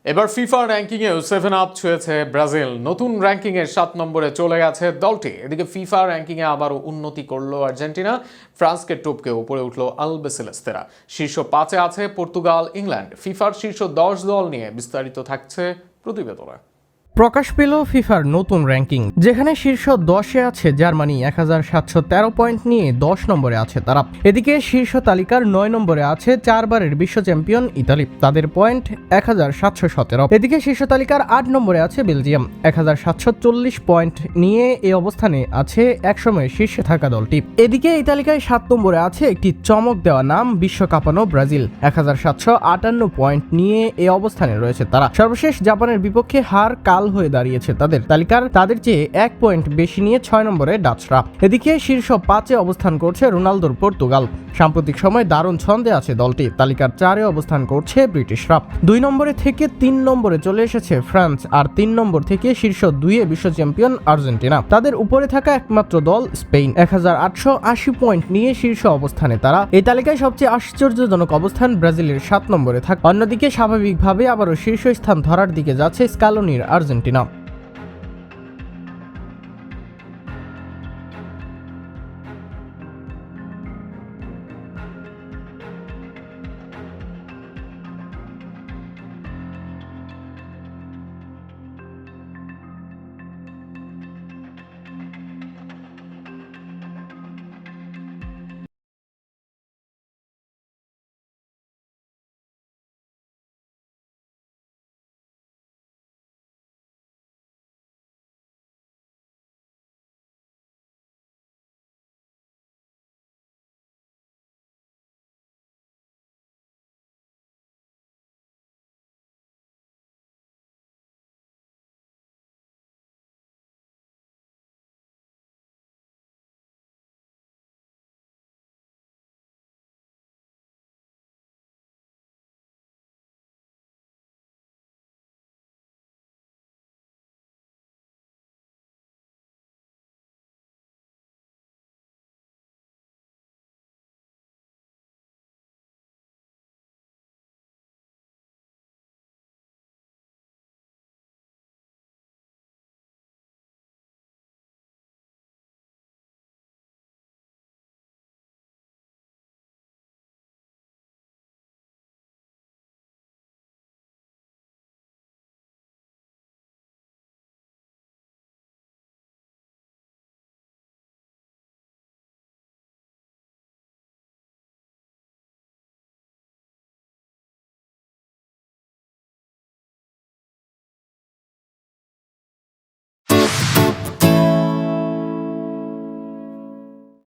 এবার FIFA র্যাঙ্কিংয়েও 7 up ছুঁয়েছে Brazil. নতুন র্যাঙ্কিংয়ে 7 নম্বরে চলে গেছে দলটি। এদিকে ফিফা র্যাঙ্কিংয়ে আবারও উন্নতি করলো আর্জেন্টিনা, ফ্রান্সকে টপকে উপরে উঠল আলবিসেলেস্তেরা। শীর্ষ 5-এ আছে পর্তুগাল, ইংল্যান্ড। ফিফার শীর্ষ 10 দল নিয়ে বিস্তারিত থাকছে প্রতিবেদনে। প্রকাশ পেল ফিফার নতুন র্যাঙ্কিং, যেখানে শীর্ষ 10-এ আছে জার্মানি 1713 পয়েন্ট নিয়ে 10 নম্বরে আছে তারা। এদিকে শীর্ষ তালিকার 9 নম্বরে আছে 4 বারের বিশ্ব চ্যাম্পিয়ন ইতালি, তাদের পয়েন্ট 1717। এদিকে শীর্ষ তালিকার 8 নম্বরে আছে বেলজিয়াম 1740 পয়েন্ট নিয়ে এই অবস্থানে আছে একসময় শীর্ষে থাকা দলটি। এদিকে এই তালিকায় 7 নম্বরে আছে একটি চমক দেওয়া নাম, বিশ্ব কাঁপানো ব্রাজিল 1758 পয়েন্ট নিয়ে এই অবস্থানে রয়েছে তারা। সর্বশেষ জাপানের বিপক্ষে হার কাল হয়ে দাঁড়িয়েছে তাদের চেয়ে 1 পয়েন্ট বেশি নিয়ে 6 নম্বরে ডাচরা। এদিকে শীর্ষ 5-এ অবস্থান করছে রোনালদোর পর্তুগাল। সাম্প্রতিক সময় দারুণ ছন্দে আছে দলটি। তালিকার 4-এ অবস্থান করছে ব্রিটিশরা। 2 নম্বরে থেকে 3 নম্বরে চলে এসেছে ফ্রান্স, আর 3 নম্বর থেকে শীর্ষ 2-এ বিশ্ব চ্যাম্পিয়ন আর্জেন্টিনা। তাদের উপরে থাকা একমাত্র দল স্পেন 1880 পয়েন্ট নিয়ে শীর্ষ অবস্থানে তারা। এই তালিকায় সবচেয়ে আশ্চর্যজনক অবস্থান ব্রাজিলের 7 নম্বরে থাকা। অন্যদিকে স্বাভাবিকভাবে আবারও শীর্ষ স্থান ধরার দিকে যাচ্ছে স্কালোনির আর্জেন্টিনা।